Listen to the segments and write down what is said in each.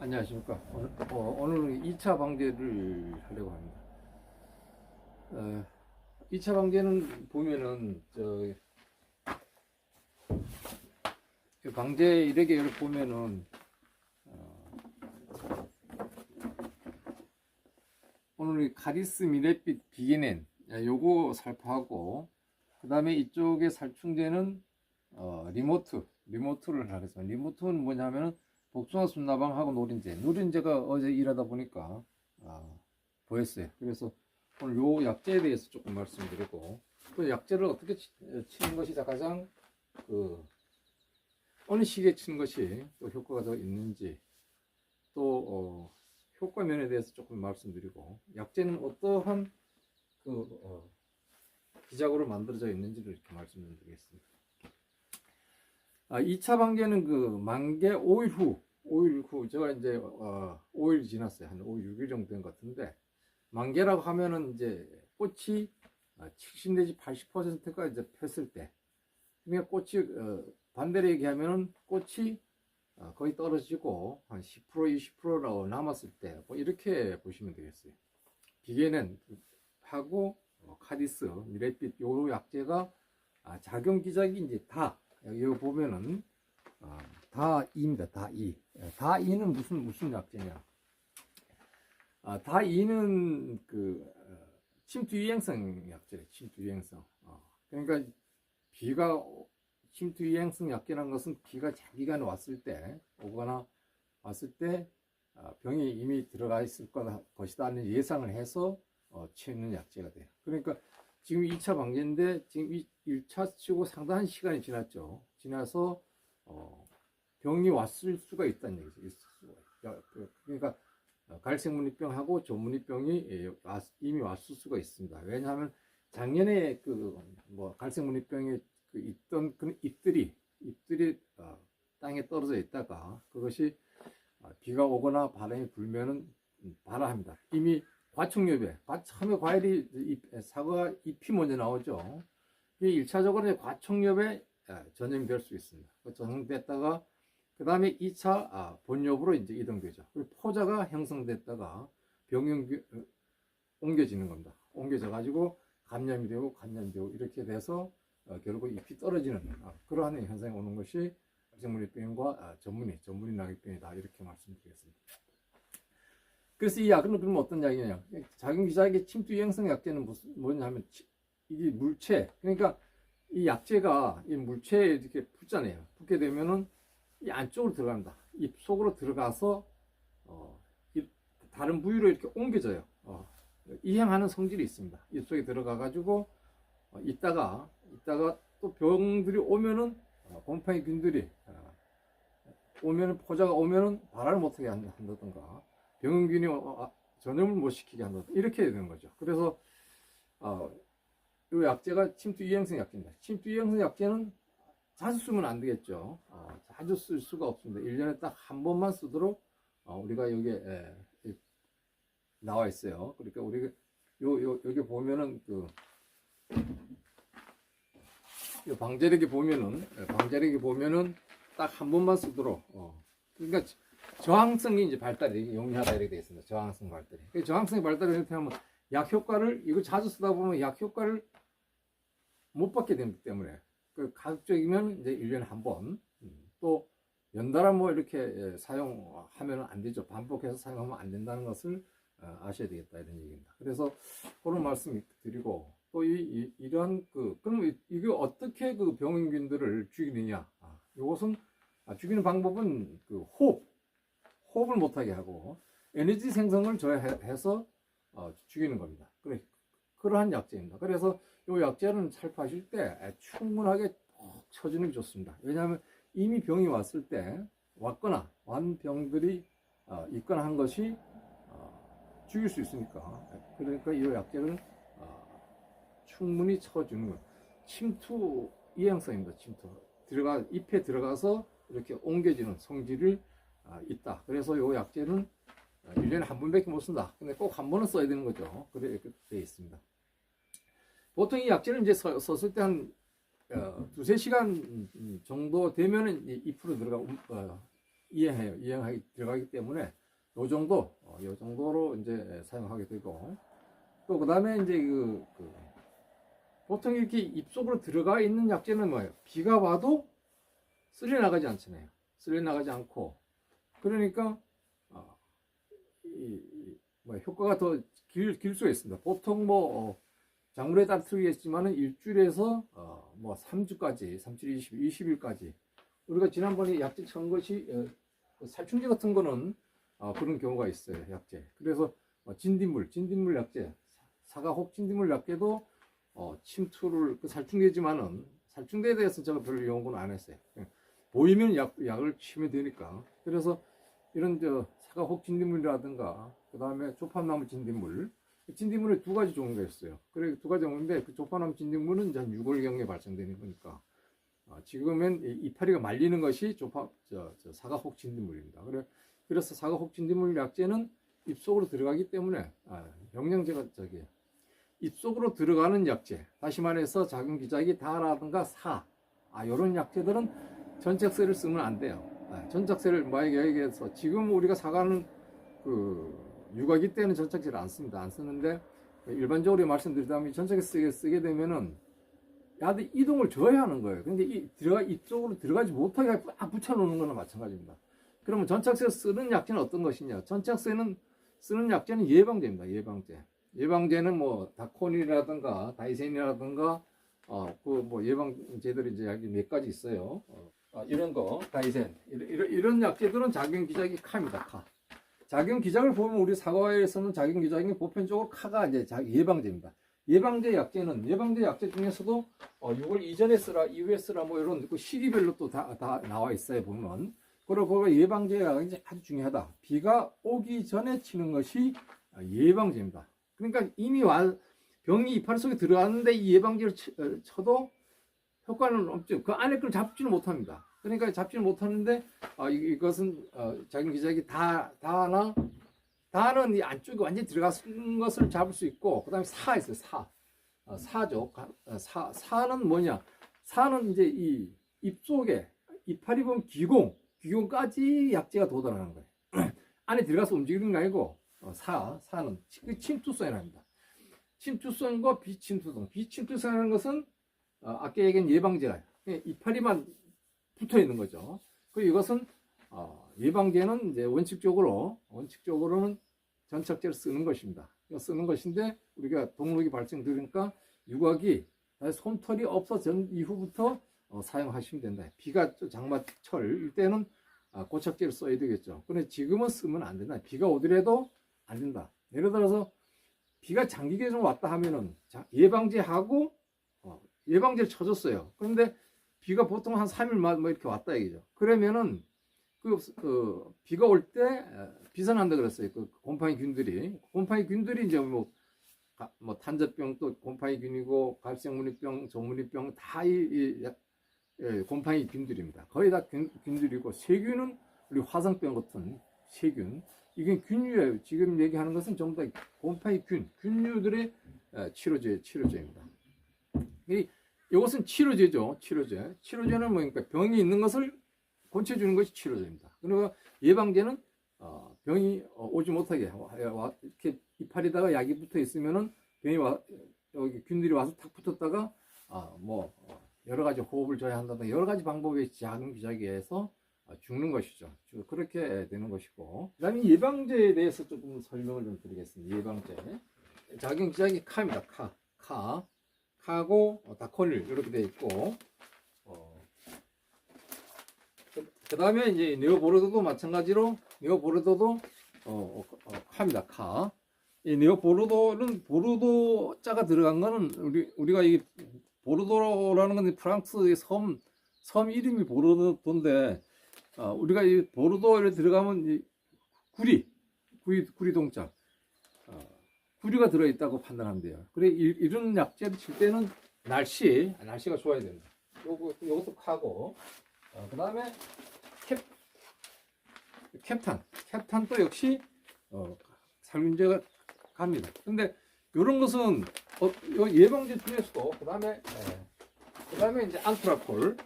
안녕하십니까. 오늘 2차 방제를 하려고 합니다. 2차 방제는 보면은, 방제 이렇게 보면은, 오늘 카리스 미랫빛 비기넨, 요거 살포하고, 그 다음에 이쪽에 살충제는, 리모트를 하겠습니다. 리모트는 뭐냐면은, 복숭아 순나방하고 노린제가 어제 일하다 보니까 보였어요. 그래서 오늘 요 약제에 대해서 조금 말씀드리고, 또 약제를 어떻게 치는 것이 가장 어느 시기에 치는 것이 또 효과가 더 있는지, 또 효과 면에 대해서 조금 말씀드리고, 약제는 어떠한 기작으로 만들어져 있는지를 이렇게 말씀드리겠습니다. 2차 방제는 만개 5일 후, 제가 이제 5일 지났어요. 한 5, 6일 정도 된 것 같은데, 만개라고 하면은 이제 꽃이 70 내지 80%가 이제 폈을 때, 그러니까 꽃이 반대로 얘기하면은 꽃이 거의 떨어지고 한 10% 20%라고 남았을 때, 뭐 이렇게 보시면 되겠어요. 비계넨 하고 카디스 미랫빛 요 약제가 작용 기작이 이제 여기 보면은 다이입니다. 다이는 무슨 약제냐? 다이는 침투 유행성 약제래. 침투 유행성. 그러니까 침투 유행성 약제라는 것은 비가 장기간 오거나 왔을 때 병이 이미 들어가 있을 것이다 하는 예상을 해서 치는 약제가 돼요. 그러니까 지금 2차 방제인데 지금 1차 치고 상당한 시간이 지나서 병이 왔을 수가 있다는 얘기죠. 그러니까 갈색무늬병하고 조무늬병이 이미 왔을 수가 있습니다. 왜냐하면 작년에 갈색무늬병에 있던 그 잎들이 땅에 떨어져 있다가 그것이 비가 오거나 바람이 불면은 발화합니다. 이미 과촉엽에 처음에 사과 잎이 먼저 나오죠. 이 1차적으로 과촉엽에 전염이 될 수 있습니다. 전염됐다가 그 다음에 2차 본엽으로 이제 이동되죠. 그리고 포자가 형성됐다가 병이 옮겨지는 겁니다. 옮겨져 가지고 감염이 되고 이렇게 돼서 결국 잎이 떨어지는 그러한 현상이 오는 것이 갈색무늬병과 전무늬 낙엽병이다, 이렇게 말씀드리겠습니다. 그래서 이 약은 그럼 어떤 약이냐? 작용기작의 침투 유행성 약제는 뭐냐면 이게 물체, 그러니까 이 약제가 이 물체에 이렇게 붙잖아요. 붙게 되면은 이 안쪽으로 들어간다. 입 속으로 들어가서 다른 부위로 이렇게 옮겨져요. 이행하는 성질이 있습니다. 입 속에 들어가 가지고 있다가 또 병들이 오면은 곰팡이균들이 오면은 포자가 오면은 발화를 못하게 한다든가 병균이 전염을 못 시키게 한다든가 이렇게 되는 거죠. 그래서 이 약제가 침투 유행성 약제입니다. 침투 유행성 약제는 자주 쓰면 안 되겠죠. 자주 쓸 수가 없습니다. 1년에 딱 한 번만 쓰도록 우리가 여기에 나와 있어요. 그러니까 우리가 여기 보면은 방제력에 보면은 딱 한 번만 쓰도록 그러니까 저항성이 이제 발달이 용이하다 이렇게 되어 있습니다. 저항성 발달이. 저항성이 발달을 이렇게 하면 약 효과를 이거 자주 쓰다 보면 약 효과를 못 받게 되기 때문에 가급적이면 이제 1년에 한 번, 또 연달아 뭐 이렇게 사용하면 안 되죠. 반복해서 사용하면 안 된다는 것을 아셔야 되겠다, 이런 얘기입니다. 그래서 그런 말씀 드리고, 또 이러한 그럼 이게 어떻게 병원균들을 죽이느냐? 이것은 죽이는 방법은 호흡을 못하게 하고 에너지 생성을 저해해서 죽이는 겁니다. 그러한 약제입니다. 그래서 이 약제는 살포하실 때 충분하게 쳐주는 게 좋습니다. 왜냐하면 이미 병이 왔거나 완 병들이 있거나 한 것이 죽일 수 있으니까. 그러니까 이 약제는 충분히 쳐주는 거예요. 침투 이행성입니다. 잎에 들어가서 이렇게 옮겨지는 성질이 있다. 그래서 이 약제는 1년에 한 번밖에 못 쓴다. 근데 꼭 한 번은 써야 되는 거죠. 그렇게 되어 있습니다. 보통 이 약제는 이제 썼을 때 한 두세 시간 정도 되면은 잎으로 이행하기 들어가기 때문에 요 정도로 이제 사용하게 되고, 또 그다음에 이제 보통 이렇게 입속으로 들어가 있는 약재는 뭐예요? 비가 와도 쓸려 나가지 않잖아요. 쓸려 나가지 않고, 그러니까 효과가 더 길 수가 있습니다. 보통 작물에 따라 틀리겠지만은 일주일에서 3주까지, 3주 20일까지. 우리가 지난번에 약재 천 것이 살충제 같은 거는 그런 경우가 있어요. 약재. 그래서 진딧물 약재, 사과혹 진딧물 약재도 침투를 살충제지만은 살충제에 대해서 제가 별로 연구는 안 했어요. 보이면 약을 치면 되니까. 그래서 이런 사과혹 진딧물이라든가 그 다음에 조팝나무 진딧물에 두 가지 종류가 있어요. 그래 두 가지 종류인데 그 조팝나무 진딧물은 이제 한 6월경에 발생되는 거니까 지금은 이파리가 말리는 것이 사과혹 진딧물입니다. 그래서 사과혹 진딧물 약재는 입속으로 들어가기 때문에 영양제가 입속으로 들어가는 약재, 다시 말해서 작은 기저귀 다라든가 이런 약재들은 전착세를 쓰면 안 돼요. 전착세를 여기에서 지금 우리가 사과는 유과기 때는 전착제를 안 씁니다. 안 쓰는데 일반적으로 말씀드리자면 전착제 쓰게 되면은 야들 이동을 줘야 하는 거예요. 근데 이쪽으로 들어가지 못하게 딱 붙여놓는 거나 마찬가지입니다. 그러면 전착세 쓰는 약재는 어떤 것이냐? 전착세는 쓰는 약재는 예방제입니다. 예방제는 다코닐이라든가 다이센이라든가 예방제들이 이제 여기 몇 가지 있어요. 이런 거 다이센 이런 약재들은 작용기작이 카입니다. 작용기작을 보면 우리 사과에서는 작용기작이 보편적으로 카가 이제 예방제입니다. 예방제 약재 중에서도 6월 이전에 쓰라, 이후에 쓰라 이런 시기별로 또 다 나와 있어요. 보면 그리고 예방제가 이제 아주 중요하다. 비가 오기 전에 치는 것이 예방제입니다. 그러니까 이미 병이 이파리 속에 들어갔는데 이 예방제를 쳐도 효과는 없죠. 그 안에 걸 잡지는 못합니다. 그러니까 잡지는 못하는데 이것은 작용기작이 다는 이 안쪽에 완전히 들어간 것을 잡을 수 있고, 그 다음에 있어요. 사죠. 사는 뭐냐? 사는 이제 이 입속에 이파리 보면 귀공까지 약재가 도달하는 거예요. 안에 들어가서 움직이는 게 아니고, 사는 침투성이랍니다. 침투성과 비침투성이라는 것은 아까 얘기한 예방제가 이파리만 붙어 있는 거죠. 그리고 이것은 예방제는 이제 원칙적으로는 전착제를 쓰는 것입니다. 쓰는 것인데 우리가 동록이 발생되니까 유곽이 솜털이 없어진 이후부터 사용하시면 된다. 비가 장마철 이때는 고착제를 써야 되겠죠. 그런데 지금은 쓰면 안 된다. 비가 오더라도 안 된다. 예를 들어서 비가 장기계 좀 왔다 하면은 예방제하고 예방제를 쳐줬어요. 그런데 비가 보통 한 3일만 이렇게 왔다 얘기죠. 그러면은 비가 올 때 비산한다 그랬어요. 곰팡이균들이 이제 탄저병 또 곰팡이균이고 갈색무늬병, 조무늬병 다 곰팡이균들입니다. 거의 다 균들이고 세균은 우리 화상병 같은 세균 이게 균류예요. 지금 얘기하는 것은 전부 다 곰팡이균류들의 치료제입니다. 이것은 치료제죠. 치료제는 뭐니까 병이 있는 것을 고쳐주는 것이 치료제입니다. 그리고 예방제는 병이 오지 못하게 이렇게 이파리다가 약이 붙어 있으면은 여기 균들이 와서 탁 붙었다가 여러 가지 호흡을 줘야 한다든가 여러 가지 방법의 작은 기저귀에서 죽는 것이죠. 그렇게 되는 것이고, 그다음에 예방제에 대해서 조금 설명을 좀 드리겠습니다. 예방제 작은 기저귀 카입니다. 카고 다코닐 이렇게 되어 있고, 그 다음에 이제 네오보르도도 마찬가지로 네오보르도도 카입니다. 이 네오보르도는 보르도자가 들어간 거는 우리가 이 보르도라는 건 프랑스의 섬 이름이 보르도인데 우리가 이 보르도에 들어가면 이 구리 동자 구리가 들어있다고 판단하면 돼요. 그래 이런 약재를 칠 때는 날씨가 좋아야 됩니다. 요것도 카고, 그 다음에 캡탄도 역시 살균제가 갑니다. 근데 이런 것은 예방제 중에서도 그 다음에 이제 안트라콜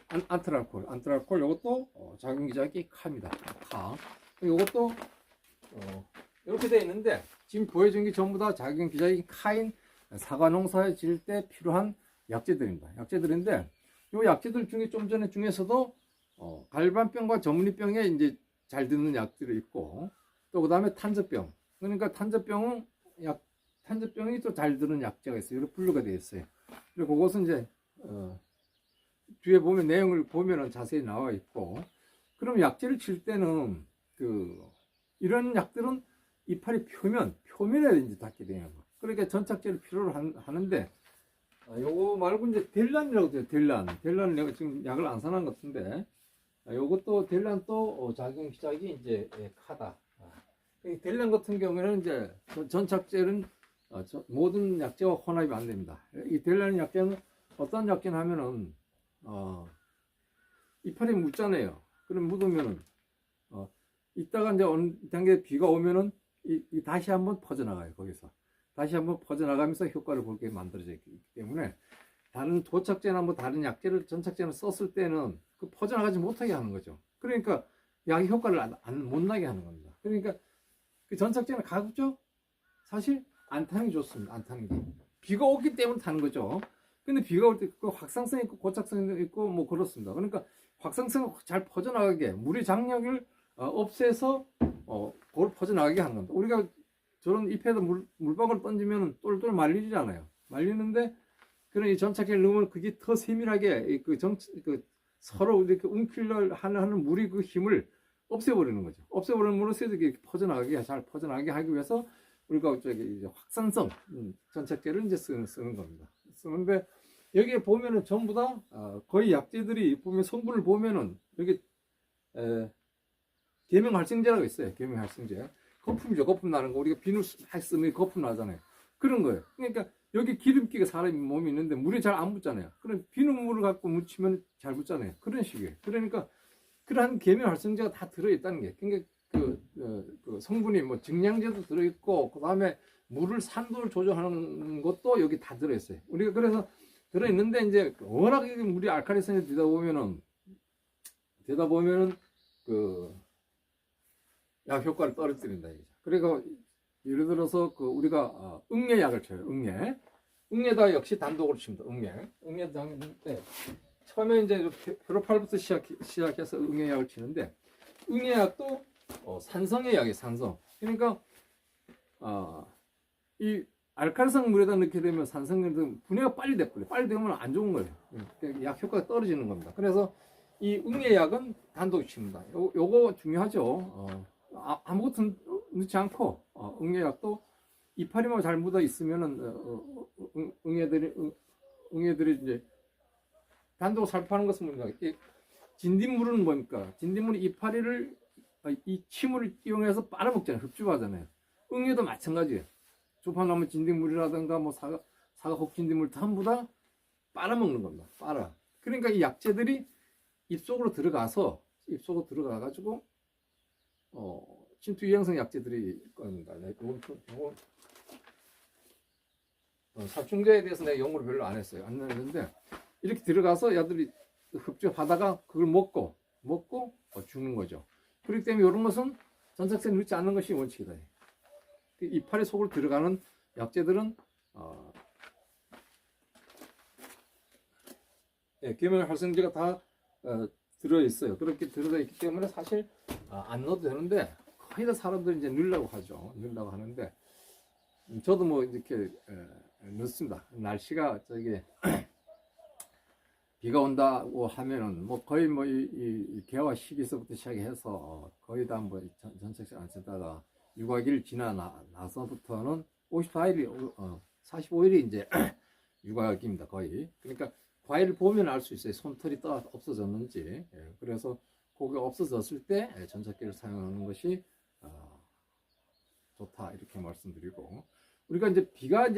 안트랄콜 요것도 작용기작이 카입니다. 카. 요것도 이렇게 되어 있는데 지금 보여준 게 전부 다 작용기작이 카인 사과 농사에 지을 때 필요한 약재들입니다. 약재들인데 요 약재들 중에 좀 전에 중에서도 갈반병과 전문이병에 이제 잘 듣는 약들이 있고 또 그다음에 탄저병. 그러니까 탄저병이 또 잘 드는 약재가 있어요. 이렇게 분류가 되어 있어요. 그리고 그것은 이제 뒤에 보면 내용을 보면은 자세히 나와 있고 그럼 약재를 칠 때는 이런 약들은 이파리 표면에 이제 닿게 돼요. 그러니까 전착제를 필요로 하는데 요거 말고 이제 델란이라고 돼요. 델란 내가 지금 약을 안 사는 것 같은데 요것도 델란 또 작용 시작이 이제 카다. 델란 같은 경우에는 이제 전착제는 모든 약재와 혼합이 안 됩니다. 이 델란 약재는 어떤 약재는 하면은 이파리 묻잖아요. 그럼 묻으면은 이따가 이제 어느 단계 비가 오면은 이 다시 한번 퍼져나가요. 거기서 다시 한번 퍼져나가면서 효과를 보게 만들어져 있기 때문에 다른 도착제나 뭐 다른 약재를 전착제를 썼을 때는 그 퍼져나가지 못하게 하는 거죠. 그러니까 약의 효과를 못 나게 하는 겁니다. 그러니까 그 전착제는 가급적 사실 안 타는 게 좋습니다. 안 타는 게 비가 오기 때문에 타는 거죠. 근데 비가 올 때 그 확산성이 있고 고착성이 있고 뭐 그렇습니다. 그러니까 확산성을 잘 퍼져나가게 물의 장력을 없애서 그걸 퍼져나가게 하는 겁니다. 우리가 저런 잎에다 물방울 던지면 똘똘 말리잖아요. 말리는데 그런 이 전착제를 넣으면 그게 더 세밀하게 서로 이렇게 움킬려 하는 물이 그 힘을 없애버리는 거죠. 없애버림으로써 이렇게 잘 퍼져나가게 하기 위해서 우리가 이제 확산성 전착제를 이제 쓰는 겁니다. 쓰는데 여기에 보면은 전부 다 거의 약재들이 보면 성분을 보면은 여기 계명활성제라고 있어요. 계명활성제. 거품이죠. 거품 나는 거. 우리가 비누 많이 쓰면 거품 나잖아요. 그런 거예요. 그러니까 여기 기름기가 사람 몸에 있는데 물이 잘 안 붙잖아요. 그럼 비누물을 갖고 묻히면 잘 붙잖아요. 그런 식이에요. 그러니까 그러한 계면활성제가 다 들어있다는 게. 그러니까 그 성분이 뭐 증량제도 들어있고 그다음에 물을 산도를 조절하는 것도 여기 다 들어있어요. 우리가 그래서 들어있는데 이제 워낙 물이 알칼리성이 되다 보면은 약 효과를 떨어뜨린다 이거죠. 그리고 예를 들어서 우리가 응애약을 쳐요. 응애다 역시 단독으로 칩니다. 응애 당했는데 처음에 이제 표로팔부터 시작해서 응애약을 치는데 응애약도 산성의 약이에요. 산성. 그러니까 이 알칼리성 물에다 넣게 되면 산성은 분해가 빨리 돼버려요. 빨리 되면 안 좋은 거예요. 그러니까 약 효과가 떨어지는 겁니다. 그래서 이 응애약은 단독 칩니다. 요거 중요하죠. 아무것도 넣지 않고 응애약도 이파리만 잘 묻어 있으면은 응애들이 이제 단독 살포하는 것은 뭡니까? 진딧물은 뭡니까? 진딧물이 이파리를 이 침을 이용해서 빨아먹잖아요. 흡수하잖아요. 응애도 마찬가지예요. 조파나무 진딧물이라든가 뭐 사과 혹진딧물 전부 다 빨아먹는 겁니다. 그러니까 이 약재들이 입속으로 들어가가지고 침투 유행성 약재들이 겁니다. 살충제에 대해서 내가 연구를 별로 안 했어요. 안 했는데 이렇게 들어가서 야들이 흡수하다가 그걸 먹고 죽는 거죠. 그렇기 때문에 이런 것은 전착제를 넣지 않는 것이 원칙이다. 이파리 속으로 들어가는 약재들은 계면활성제가 다 들어있어요. 그렇게 들어있기 때문에 사실 안 넣어도 되는데 거의 다 사람들이 이제 넣으려고 하죠. 넣으려고 하는데 저도 뭐 이렇게 넣습니다. 날씨가 비가 온다고 하면은 뭐 거의 뭐 이 개화 시기서부터 시작해서 거의 다 뭐 전착제 안 쓰다가 유과기를 지나 나서부터는 45일이 이제 유과기입니다. 거의. 그러니까 과일을 보면 알 수 있어요. 솜털이 없어졌는지. 그래서 그게 없어졌을 때 전착제를 사용하는 것이 좋다 이렇게 말씀드리고 우리가 이제 비가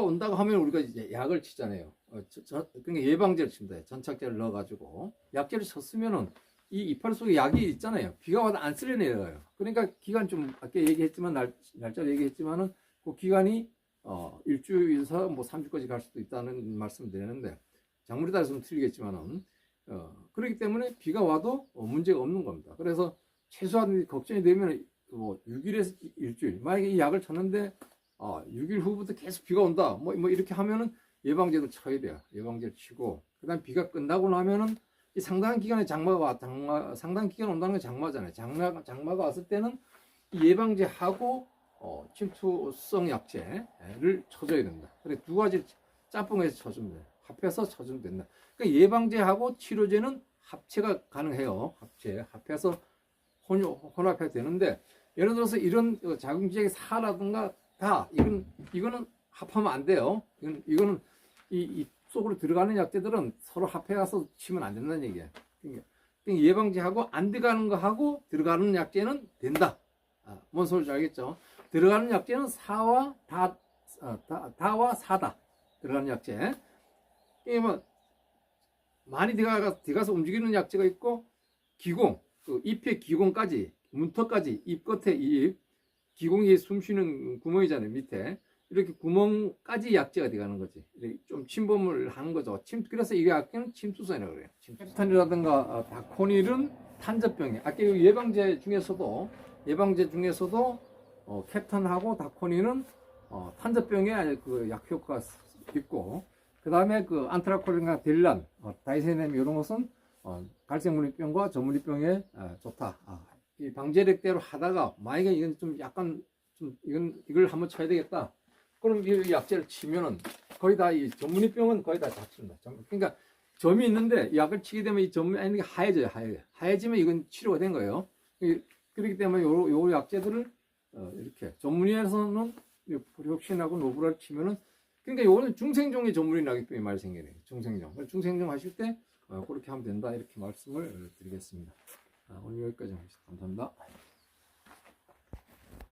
온다고 하면 우리가 이제 약을 치잖아요. 그러니까 예방제를 칩니다. 전착제를 넣어가지고 약제를 쳤으면은 이 이파리 속에 약이 있잖아요. 비가 와도 안 쓸려 내려가요. 그러니까 기간 좀 아까 얘기했지만 날짜 얘기했지만은 그 기간이 일주에서 뭐 3주까지 갈 수도 있다는 말씀을 드리는데 작물에 따라서 좀 틀리겠지만은 그렇기 때문에 비가 와도 문제가 없는 겁니다. 그래서 최소한 걱정이 되면 뭐 6일에서 일주일, 만약에 이 약을 쳤는데 6일 후부터 계속 비가 온다, 뭐 이렇게 하면은 예방제를 쳐야 돼요. 예방제를 치고 그다음 비가 끝나고 나면은 이 상당한 기간에 상당한 기간 온다는 게 장마잖아요. 장마가 왔을 때는 이 예방제하고 침투성 약제를 쳐줘야 된다. 그래 두 가지 짬뽕해서 쳐주면 돼요. 합해서 쳐주면 된다. 그러니까 예방제하고 치료제는 합체가 가능해요. 합해서 혼합해야 되는데, 예를 들어서 이런 자궁지역의 사라든가 이거는 합하면 안 돼요. 이거는 이 속으로 들어가는 약제들은 서로 합해서 치면 안 된다는 얘기예요. 그러니까 예방제하고 안 들어가는 거하고 들어가는 약제는 된다. 뭔 소리인지 알겠죠? 들어가는 약제는 다와 사다. 들어가는 약제. 이게 뭐 많이 들어가서 움직이는 약제가 있고, 기공, 그 잎의 기공까지, 문턱까지, 잎 끝에 기공이 숨 쉬는 구멍이잖아요, 밑에. 이렇게 구멍까지 약제가 들어가는 거지. 좀 침범을 하는 거죠. 그래서 이 약제는 침투성이라고 그래요. 캡탄이라든가 다코닐은 탄저병이, 아까 예방제 중에서도 캡탄하고 다코닐은 탄저병에 그 약 효과가 있고, 그 다음에 그 안트라콜린과 델란, 다이세넴 이런 것은 갈색물리병과 저물리병에 좋다. 이 방제력대로 하다가 만약에 이건 좀 약간 이걸 한번 쳐야 되겠다. 그럼 이 약제를 치면은 거의 다 이 전문의병은 거의 다 잡습니다. 그러니까 점이 있는데 이 약을 치게 되면 이 점이 있는 게 하얘져요. 하얘지면 이건 치료가 된 거예요. 그렇기 때문에 요 약제들을 이렇게 전문의에서는 프리옥신하고 노브라를 치면은, 그러니까 요거는 중생종의 전문의라기 말이 생기네요. 중생종 하실 때 그렇게 하면 된다, 이렇게 말씀을 드리겠습니다. 오늘 여기까지 하겠습니다. 감사합니다.